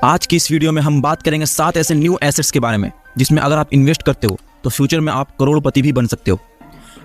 आज की इस वीडियो में हम बात करेंगे 7 ऐसे न्यू एसेट्स के बारे में जिसमें अगर आप इन्वेस्ट करते हो तो फ्यूचर में आप करोड़पति भी बन सकते हो।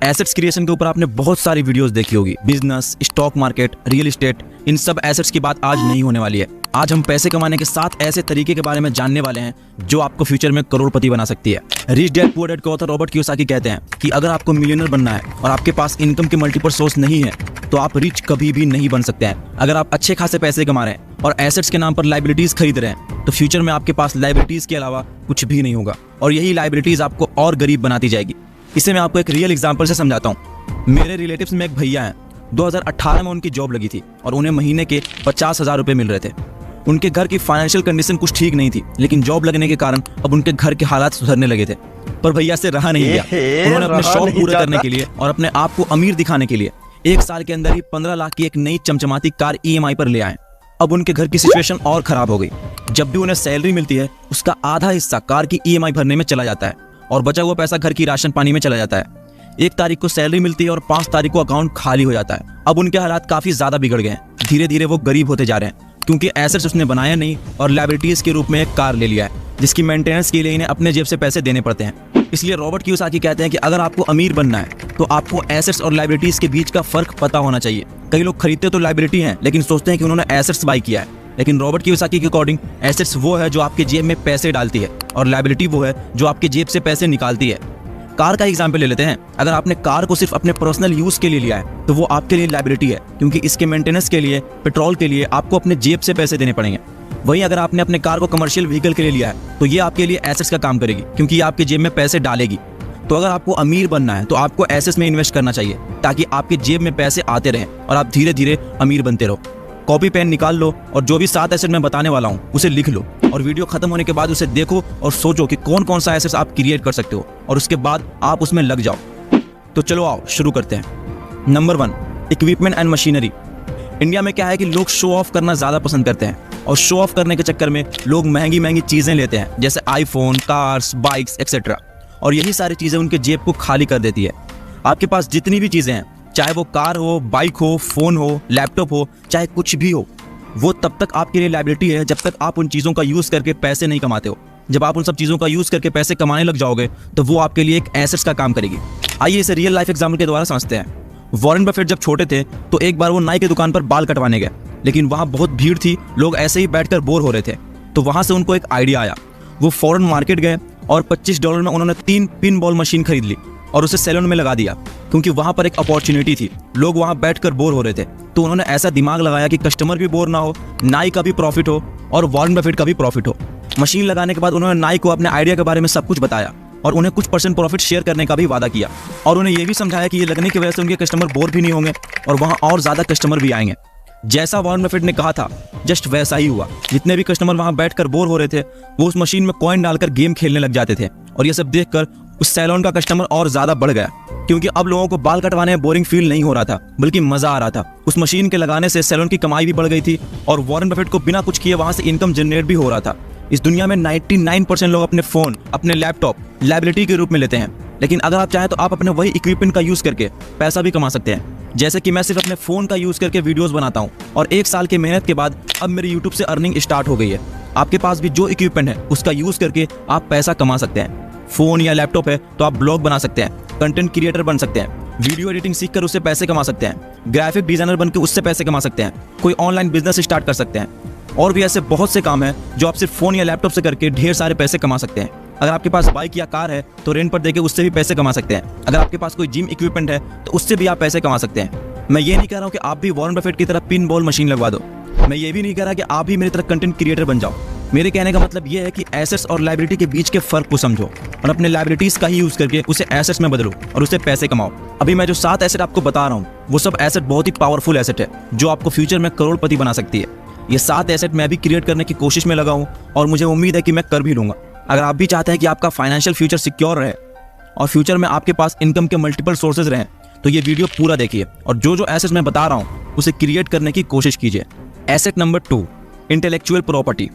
एसेट्स क्रिएशन के ऊपर आपने बहुत सारी वीडियोस देखी होगी, business, stock market, real estate, इन सब एसेट्स की बात आज नहीं होने वाली है। आज हम पैसे कमाने के 7 ऐसे तरीके के बारे में जानने वाले हैं जो आपको फ्यूचर में करोड़पति बना सकती है। रिच डैड पुअर डैड के ऑथर रॉबर्ट कियोसाकी कहते हैं कि अगर आपको मिलियनर बनना है और आपके पास इनकम के मल्टीपल सोर्स नहीं है तो आप रिच कभी भी नहीं बन सकते हैं। अगर आप अच्छे खासे पैसे कमा रहे हैं और एसेट्स के नाम पर लाइबिलिटीज खरीद रहे हैं तो फ्यूचर में आपके पास लाइबिलिटीज के अलावा कुछ भी नहीं होगा और यही लाइबिलिटीज आपको और गरीब बनाती जाएगी। इसे मैं आपको एक रियल एग्जांपल से समझाता हूँ। मेरे रिलेटिव्स में एक भैया हैं, 2018 में उनकी जॉब लगी थी और उन्हें महीने के 50,000 रुपए मिल रहे थे। उनके घर की फाइनेंशियल कंडीशन कुछ ठीक नहीं थी, लेकिन जॉब लगने के कारण अब उनके घर के हालात सुधरने लगे थे। पर भैया से रहा नहीं गया। उन्होंने अपने शौक पूरे करने के लिए और अपने आप को अमीर दिखाने के लिए 1 साल के अंदर ही 15 लाख की एक नई चमचमाती कार EMI पर ले आए। अब उनके घर की सिचुएशन और खराब हो गई। जब भी उन्हें सैलरी मिलती है उसका आधा हिस्सा कार की EMI भरने में चला जाता है और बचा हुआ पैसा घर की राशन पानी में चला जाता है। 1 तारीख को सैलरी मिलती है और 5 तारीख को अकाउंट खाली हो जाता है। अब उनके हालात काफी ज्यादा बिगड़ गए हैं। धीरे धीरे वो गरीब होते जा रहे हैं क्योंकि एसेट्स उसने बनाया नहीं और लायबिलिटीज के रूप में एक कार ले लिया है जिसकी मेंटेनेंस के लिए इन्हें अपने जेब से पैसे देने पड़ते हैं। इसलिए रॉबर्ट कियोसाकी कहते हैं कि अगर आपको अमीर बनना है तो आपको एसेट्स और लायबिलिटीज के बीच का फर्क पता होना चाहिए। कई लोग खरीदते तो लायबिलिटी हैं लेकिन सोचते हैं कि उन्होंने एसेट्स बाय किया है, लेकिन रॉबर्ट कियोसाकी के अकॉर्डिंग एसेट्स वो है जो आपके जेब में पैसे डालती है और लायबिलिटी वो है जो आपके जेब से पैसे निकालती है। कार का एग्जाम्पल ले लेते हैं। अगर आपने कार को सिर्फ अपने पर्सनल यूज के लिए लिया है तो वो आपके लिए लायबिलिटी है क्योंकि इसके मेंटेनेंस के लिए, पेट्रोल के लिए आपको अपने जेब से पैसे देने पड़ेंगे। वहीं अगर आपने अपने कार को कमर्शियल व्हीकल के लिए लिया है तो ये आपके लिए एसेट्स का काम करेगी क्योंकि ये आपके जेब में पैसे डालेगी। तो अगर आपको अमीर बनना है तो आपको एसेट्स में इन्वेस्ट करना चाहिए ताकि आपके जेब में पैसे आते रहें और आप धीरे धीरे अमीर बनते रहो। कॉपी पेन निकाल लो और जो भी 7 एसेट मैं बताने वाला हूँ उसे लिख लो और वीडियो खत्म होने के बाद उसे देखो और सोचो कि कौन कौन सा एसेट्स आप क्रिएट कर सकते हो और उसके बाद आप उसमें लग जाओ। तो चलो आओ शुरू करते हैं। Number 1, equipment and machinery. India में क्या है कि लोग शो ऑफ करना ज़्यादा पसंद करते हैं और शो ऑफ करने के चक्कर में लोग महंगी महंगी चीज़ें लेते हैं जैसे आईफोन, कार्स, बाइक्स एक्सेट्रा, और यही सारी चीज़ें उनके जेब को खाली कर देती है। आपके पास जितनी भी चीज़ें हैं, चाहे वो कार हो, बाइक हो, फ़ोन हो, लैपटॉप हो, चाहे कुछ भी हो, वो तब तक आपके लिए लायबिलिटी है जब तक आप उन चीज़ों का यूज़ करके पैसे नहीं कमाते हो। जब आप उन सब चीज़ों का यूज़ करके पैसे कमाने लग जाओगे तो वो आपके लिए एक एसेट्स का काम करेगी। आइए इसे रियल लाइफ एग्जाम्पल के द्वारा समझते हैं। वॉरेन बफेट जब छोटे थे तो एक बार वो नाई की दुकान पर बाल कटवाने गए, लेकिन वहाँ बहुत भीड़ थी, लोग ऐसे ही बैठकर बोर हो रहे थे। तो वहाँ से उनको एक आइडिया आया। वो फॉरेन मार्केट गए और $25 में उन्होंने 3 पिन बॉल मशीन खरीद ली और उसे सैलून में लगा दिया क्योंकि वहाँ पर एक अपॉर्चुनिटी थी। लोग वहाँ बैठकर बोर हो रहे थे तो उन्होंने ऐसा दिमाग लगाया कि कस्टमर भी बोर ना हो, नाई का भी प्रॉफिट हो और वॉरेन बफेट का भी प्रॉफिट हो। मशीन लगाने के बाद उन्होंने नाई को अपने आइडिया के बारे में सब कुछ बताया और उन्हें कुछ % प्रॉफिट शेयर करने का भी वादा किया और उन्हें यह भी समझाया कि ये लगने की वजह से उनके कस्टमर बोर भी नहीं होंगे और वहाँ और ज़्यादा कस्टमर भी आएंगे। जैसा वॉरेन बफेट ने कहा था जस्ट वैसा ही हुआ। जितने भी कस्टमर वहाँ बैठकर बोर हो रहे थे वो उस मशीन में कॉइन डालकर गेम खेलने लग जाते थे और ये सब देखकर उस सैलून का कस्टमर और ज़्यादा बढ़ गया क्योंकि अब लोगों को बाल कटवाने में बोरिंग फील नहीं हो रहा था बल्कि मज़ा आ रहा था। उस मशीन के लगाने से सैलून की कमाई भी बढ़ गई थी और वॉरेन बफेट को बिना कुछ किए वहाँ से इनकम जनरेट भी हो रहा था। इस दुनिया में 99% लोग अपने फ़ोन, अपने लैपटॉप लायबिलिटी के रूप में लेते हैं, लेकिन अगर आप चाहें तो आप अपने वही इक्विपमेंट का यूज़ करके पैसा भी कमा सकते हैं। जैसे कि मैं सिर्फ अपने फ़ोन का यूज़ करके वीडियोस बनाता हूँ और 1 साल की मेहनत के बाद अब मेरी यूट्यूब से अर्निंग स्टार्ट हो गई है। आपके पास भी जो इक्विपमेंट है उसका यूज़ करके आप पैसा कमा सकते हैं। फ़ोन या लैपटॉप है तो आप ब्लॉग बना सकते हैं, कंटेंट क्रिएटर बन सकते हैं, वीडियो एडिटिंग सीखकर उससे पैसे कमा सकते हैं, ग्राफिक डिज़ाइनर बनकर उससे पैसे कमा सकते हैं, कोई ऑनलाइन बिजनेस स्टार्ट कर सकते हैं और भी ऐसे बहुत से काम हैं जो आप सिर्फ फ़ोन या लैपटॉप से करके ढेर सारे पैसे कमा सकते हैं। अगर आपके पास बाइक या कार है तो रेंट पर देके उससे भी पैसे कमा सकते हैं। अगर आपके पास कोई जिम इक्विपमेंट है तो उससे भी आप पैसे कमा सकते हैं। मैं ये नहीं कह रहा हूँ कि आप भी वॉरेन बफेट की तरह पिन बॉल मशीन लगवा दो। मैं ये भी नहीं कह रहा कि आप भी मेरी तरह कंटेंट क्रिएटर बन जाओ। मेरे कहने का मतलब ये है कि एसेट्स और लायबिलिटी के बीच के फर्क को समझो और अपने लायबिलिटीज का ही यूज करके उसे एसेट्स में बदलो और उसे पैसे कमाओ। अभी मैं जो 7 एसेट आपको बता रहा हूँ वो सब एसेट बहुत ही पावरफुल एसेट है जो आपको फ्यूचर में करोड़पति बना सकती है। ये 7 एसेट मैं भी क्रिएट करने की कोशिश में लगा हूँ और मुझे उम्मीद है कि मैं कर भी लूँगा। अगर आप भी चाहते हैं कि आपका फाइनेंशियल फ्यूचर सिक्योर रहे और फ्यूचर में आपके पास इनकम के मल्टीपल सोर्सेज रहें तो ये वीडियो पूरा देखिए और जो जो एसेट मैं बता रहा हूँ उसे क्रिएट करने की कोशिश कीजिए। Asset number 2, intellectual property.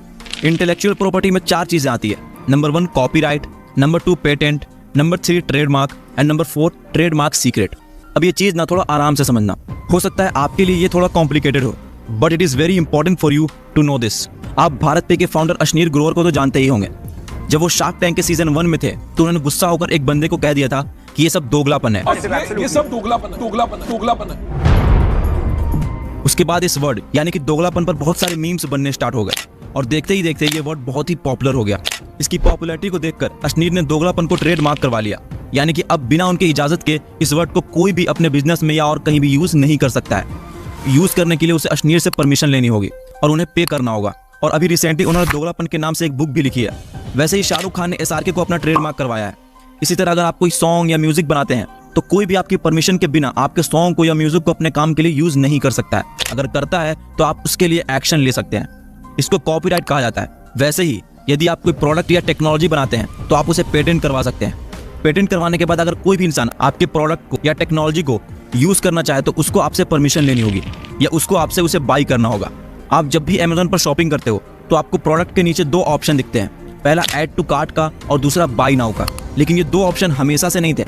Intellectual property में 4 चीज़ें आती है। Number 1 copyright, number 2 patent, number 3 trademark and number 4 trademark secret. अब ये चीज़ ना थोड़ा आराम से समझना, हो सकता है आपके लिए ये थोड़ा कॉम्प्लिकेटेड हो but it is very important for you to know this. आप भारत पे के फाउंडर अशनीर ग्रोवर को तो जानते ही होंगे। जब वो शार्क टैंक के सीजन 1 में थे तो उन्होंने गुस्सा होकर एक बंदे को कह दिया था कि ये सब दोगलापन है, ये सब दोगलापन है। उसके बाद इस वर्ड यानी कि दोगलापन पर बहुत सारे मीम्स बनने स्टार्ट हो गए और देखते ही देखते ये वर्ड बहुत ही पॉपुलर हो गया। इसकी पॉपुलैरिटी को देखकर अशनीर ने दोगलापन को ट्रेडमार्क करवा लिया, यानी कि अब बिना उनके इजाजत के इस वर्ड को कोई भी अपने बिजनेस में या और कहीं भी यूज नहीं कर सकता है। यूज करने के लिए उसे अशनीर से परमिशन लेनी होगी और उन्हें पे करना होगा। और अभी रिसेंटली उन्होंने दोगलापन के नाम से एक बुक भी लिखी है। वैसे ही शाहरुख खान ने SRK को अपना ट्रेडमार्क करवाया है। इसी तरह अगर आप कोई सॉन्ग या म्यूजिक बनाते हैं तो कोई भी आपकी परमिशन के बिना आपके सॉन्ग को या म्यूजिक को अपने काम के लिए यूज नहीं कर सकता है। अगर करता है तो आप उसके लिए एक्शन ले सकते हैं। इसको कॉपीराइट कहा जाता है। वैसे ही यदि आप कोई प्रोडक्ट या टेक्नोलॉजी बनाते हैं तो आप उसे पेटेंट करवा सकते हैं। पेटेंट करवाने के बाद अगर कोई भी इंसान आपके प्रोडक्ट को या टेक्नोलॉजी को यूज करना चाहे तो उसको आपसे परमिशन लेनी होगी या उसको आपसे उसे बाई करना होगा। आप जब भी अमेज़न पर शॉपिंग करते हो तो आपको प्रोडक्ट के नीचे 2 ऑप्शन दिखते हैं, पहला ऐड टू कार्ट का और दूसरा बाई नाउ का। लेकिन ये 2 ऑप्शन हमेशा से नहीं थे।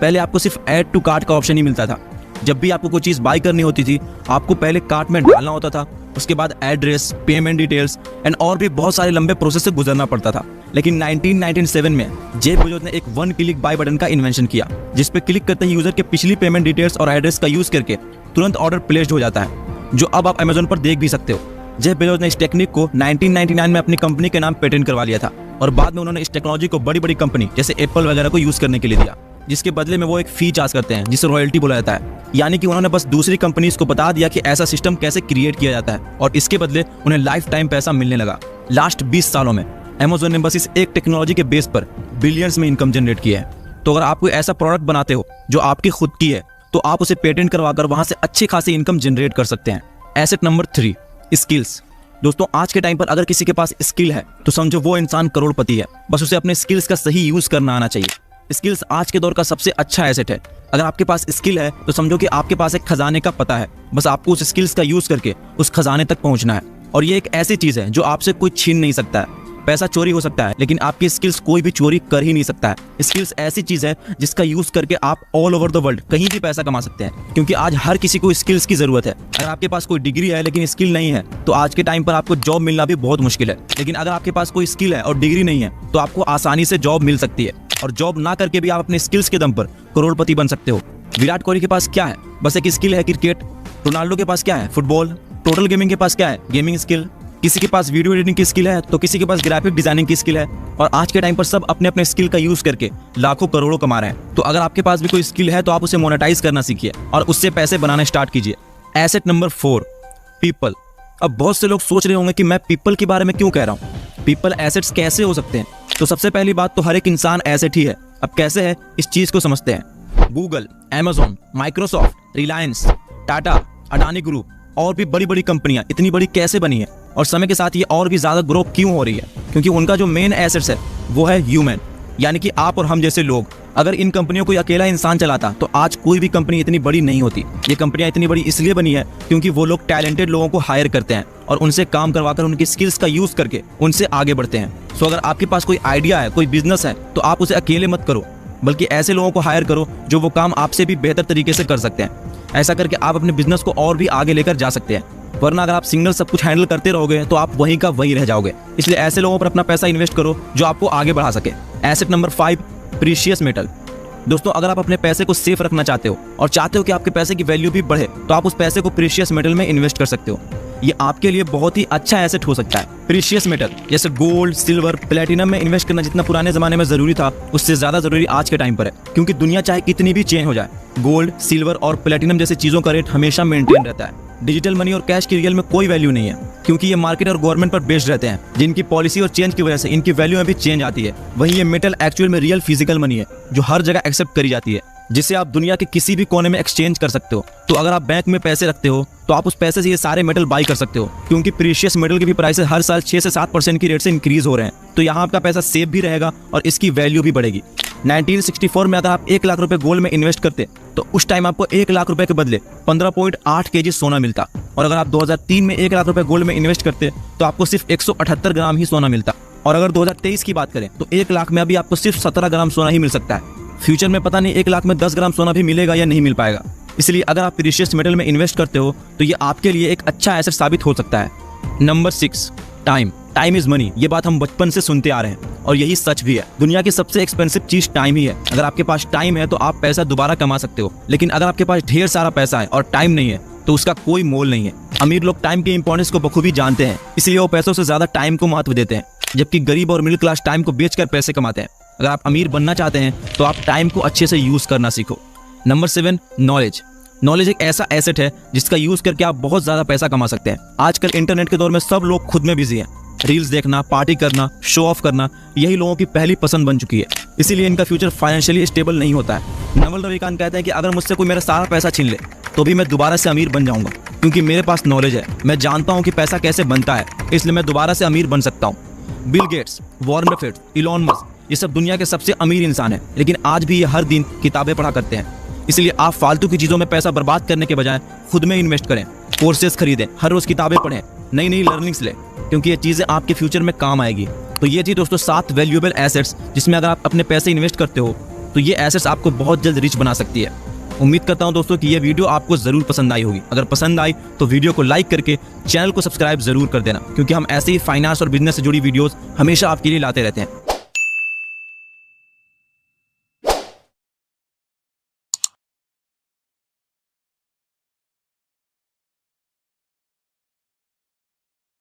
पहले आपको सिर्फ ऐड टू कार्ट का ऑप्शन ही मिलता था। जब भी आपको कोई चीज़ बाई करनी होती थी आपको पहले कार्ट में डालना होता था, उसके बाद एड्रेस, पेमेंट डिटेल्स एंड और भी बहुत सारे लंबे प्रोसेस से गुजरना पड़ता था। लेकिन 1997 में जेफ बेजोस ने एक 1 क्लिक बाय बटन का इन्वेंशन किया, जिस पे क्लिक करते ही यूजर के पिछली पेमेंट डिटेल्स और एड्रेस का यूज करके तुरंत ऑर्डर प्लेस्ड हो जाता है, जो अब आप अमेज़न पर देख भी सकते हो। जेफ बेजोस ने इस टेक्निक को 1999 में अपनी कंपनी के नाम पेटेंट करवा लिया था और बाद में उन्होंने इस टेक्नोलॉजी को बड़ी बड़ी कंपनी जैसे एप्पल वगैरह को यूज करने के लिए दिया, जिसके बदले में वो एक फी चार्ज करते हैं जिसे रॉयल्टी बोला जाता है। यानी कि उन्होंने बस दूसरी कंपनीज को बता दिया कि ऐसा सिस्टम कैसे क्रिएट किया जाता है और इसके बदले उन्हें लाइफ टाइम पैसा मिलने लगा। लास्ट 20 सालों में अमेज़न ने बस इस एक टेक्नोलॉजी के बेस पर बिलियंस में इनकम जनरेट किया है। तो अगर आप कोई ऐसा प्रोडक्ट बनाते हो जो आपकी खुद की है तो आप उसे पेटेंट करवाकर वहां से अच्छी खासी इनकम जनरेट कर सकते हैं। Asset number 3, skills. दोस्तों आज के टाइम पर अगर किसी के पास स्किल है तो समझो वो इंसान करोड़पति है। बस उसे अपने स्किल्स का सही यूज करना आना चाहिए। स्किल्स आज के दौर का सबसे अच्छा एसेट है। अगर आपके पास स्किल है तो समझो कि आपके पास एक खजाने का पता है, बस आपको उस स्किल्स का यूज करके उस खजाने तक पहुंचना है। और ये एक ऐसी चीज है जो आपसे कोई छीन नहीं सकता है। पैसा चोरी हो सकता है लेकिन आपकी स्किल्स कोई भी चोरी कर ही नहीं सकता है। स्किल्स ऐसी चीज है जिसका यूज करके आप ऑल ओवर द वर्ल्ड कहीं भी पैसा कमा सकते हैं, क्योंकि आज हर किसी को स्किल्स की जरूरत है। अगर आपके पास कोई डिग्री है लेकिन स्किल नहीं है तो आज के टाइम पर आपको जॉब मिलना भी बहुत मुश्किल है। लेकिन अगर आपके पास कोई स्किल है और डिग्री नहीं है तो आपको आसानी से जॉब मिल सकती है और जॉब ना करके भी आप अपने स्किल्स के दम पर करोड़पति बन सकते हो। विराट कोहली के पास क्या है? बस एक स्किल है क्रिकेट। रोनाल्डो के पास क्या है? फुटबॉल। टोटल गेमिंग के पास क्या है? Gaming skill. किसी के पास वीडियो एडिटिंग की स्किल है तो किसी के पास ग्राफिक डिजाइनिंग की स्किल है। और आज के टाइम पर सब अपने अपने स्किल का यूज करके लाखों करोड़ों कमा रहे हैं। तो अगर आपके पास भी कोई स्किल है तो आप उसे मोनेटाइज करना सीखिए और उससे पैसे बनाना स्टार्ट कीजिए। Asset number 4, people. अब बहुत से लोग सोच रहे होंगे कि मैं पीपल के बारे में क्यों कह रहा हूँ, पीपल एसेट्स कैसे हो सकते हैं? तो सबसे पहली बात तो हर एक इंसान एसेट ही है। अब कैसे है इस चीज को समझते हैं। Google, Amazon, Microsoft, Reliance, Tata, Adani group और भी बड़ी बड़ी कंपनियां इतनी बड़ी कैसे बनी है और समय के साथ ये और भी ज्यादा ग्रो क्यों हो रही है? क्योंकि उनका जो मेन एसेट्स है वो है ह्यूमन, यानी कि आप और हम जैसे लोग। अगर इन कंपनियों को अकेला इंसान चलाता तो आज कोई भी कंपनी इतनी बड़ी नहीं होती। ये कंपनियां इतनी बड़ी इसलिए बनी है क्योंकि वो लोग टैलेंटेड लोगों को हायर करते हैं और उनसे काम करवाकर उनकी स्किल्स का यूज करके उनसे आगे बढ़ते हैं। सो अगर आपके पास कोई आइडिया है, कोई बिजनेस है तो आप उसे अकेले मत करो, बल्कि ऐसे लोगों को हायर करो जो वो काम आपसे भी बेहतर तरीके से कर सकते हैं। ऐसा करके आप अपने बिजनेस को और भी आगे लेकर जा सकते हैं। वरना अगर आप सिंगल सब कुछ हैंडल करते रहोगे तो आप वहीं का वहीं रह जाओगे। इसलिए ऐसे लोगों पर अपना पैसा इन्वेस्ट करो जो आपको आगे बढ़ा सके। Asset number 5, precious metal. दोस्तों अगर आप अपने पैसे को सेफ रखना चाहते हो और चाहते हो कि आपके पैसे की वैल्यू भी बढ़े तो आप उस पैसे को प्रीशियस मेटल में इन्वेस्ट कर सकते हो। ये आपके लिए बहुत ही अच्छा एसेट हो सकता है। प्रीशियस मेटल जैसे गोल्ड, सिल्वर, प्लेटिनम में इन्वेस्ट करना जितना पुराने जमाने में जरूरी था उससे ज्यादा जरूरी आज के टाइम पर है, क्योंकि दुनिया चाहे कितनी भी चेंज हो जाए, गोल्ड, सिल्वर और प्लेटिनम जैसी चीजों का रेट हमेशा मेंटेन रहता है। डिजिटल मनी और कैश की रियल में कोई वैल्यू नहीं है, क्योंकि ये मार्केट और गवर्नमेंट पर बेस्ड रहते हैं, जिनकी पॉलिसी और चेंज की वजह से इनकी वैल्यू में भी चेंज आती है। वहीं ये मेटल एक्चुअल में रियल फिजिकल मनी है जो हर जगह एक्सेप्ट करी जाती है, जिसे आप दुनिया के किसी भी कोने में एक्सचेंज कर सकते हो। तो अगर आप बैंक में पैसे रखते हो तो आप उस पैसे से ये सारे मेटल बाई कर सकते हो, क्योंकि प्रीशियस मेटल के भी प्राइसेस हर साल 6 से 7% की रेट से इंक्रीज हो रहे हैं। तो यहाँ आपका पैसा सेफ भी रहेगा और इसकी वैल्यू भी बढ़ेगी। 1964 में अगर आप 1 लाख रुपए गोल्ड में इन्वेस्ट करते तो उस टाइम आपको 1 लाख रुपए के बदले 15.8 kg सोना मिलता। और अगर आप 2003 में 1 लाख रुपए गोल्ड में इन्वेस्ट करते तो आपको सिर्फ 178 ग्राम ही सोना मिलता। और अगर 2023 की बात करें तो 1 लाख में अभी आपको सिर्फ 17 ग्राम सोना ही मिल सकता है। फ्यूचर में पता नहीं 1 लाख में 10 ग्राम सोना भी मिलेगा या नहीं मिल पाएगा। इसलिए अगर आप प्रीशियस मेटल में इन्वेस्ट करते हो तो ये आपके लिए एक अच्छा एसेट साबित हो सकता है। Number 6, time time is money, ये बात हम बचपन से सुनते आ रहे हैं और यही सच भी है। दुनिया की सबसे एक्सपेंसिव चीज टाइम ही है। अगर आपके पास टाइम है तो आप पैसा दोबारा कमा सकते हो, लेकिन अगर आपके पास ढेर सारा पैसा है और टाइम नहीं है तो उसका कोई मोल नहीं है। अमीर लोग टाइम के इंपॉर्टेंस को बखूबी जानते हैं, इसलिए वो पैसों से ज्यादा टाइम को महत्व देते हैं, जबकि गरीब और मिडिल क्लास टाइम को बेचकर पैसे कमाते हैं। अगर आप अमीर बनना चाहते हैं तो आप टाइम को अच्छे से यूज करना सीखो। Number 7, knowledge. नॉलेज एक ऐसा एसेट है जिसका यूज करके आप बहुत ज्यादा पैसा कमा सकते हैं। आजकल इंटरनेट के दौर में सब लोग खुद में बिजी हैं। रील्स देखना, पार्टी करना, शो ऑफ करना, यही लोगों की पहली पसंद बन चुकी है। इसीलिए इनका फ्यूचर फाइनेंशियली स्टेबल नहीं होता है। नवल रविकांत कहते हैं कि अगर मुझसे कोई मेरा सारा पैसा छीन ले तो भी मैं दोबारा से अमीर बन जाऊंगा, क्योंकि मेरे पास नॉलेज है। मैं जानता हूं कि पैसा कैसे बनता है, इसलिए मैं दोबारा से अमीर बन सकता हूं। Bill Gates, Warren Buffett, Elon Musk, ये सब दुनिया के सबसे अमीर इंसान हैं, लेकिन आज भी ये हर दिन किताबें पढ़ा करते हैं। इसलिए आप फालतू की चीजों में पैसा बर्बाद करने के बजाय खुद में इन्वेस्ट करें, कोर्सेज खरीदें, हर रोज किताबें पढ़ें, नई नई लर्निंग्स लें, क्योंकि ये चीजें आपके फ्यूचर में काम आएगी। तो ये थी दोस्तों 7 वैल्यूएबल एसेट्स, जिसमें अगर आप अपने पैसे इन्वेस्ट करते हो तो ये एसेट्स आपको बहुत जल्द रिच बना सकती है। उम्मीद करता हूं दोस्तों कि ये वीडियो आपको जरूर पसंद आई होगी। अगर पसंद आई तो वीडियो को लाइक करके चैनल को सब्सक्राइब जरूर कर देना, क्योंकि हम ऐसे ही फाइनेंस और बिजनेस से जुड़ी वीडियोस हमेशा आपके लिए लाते रहते हैं।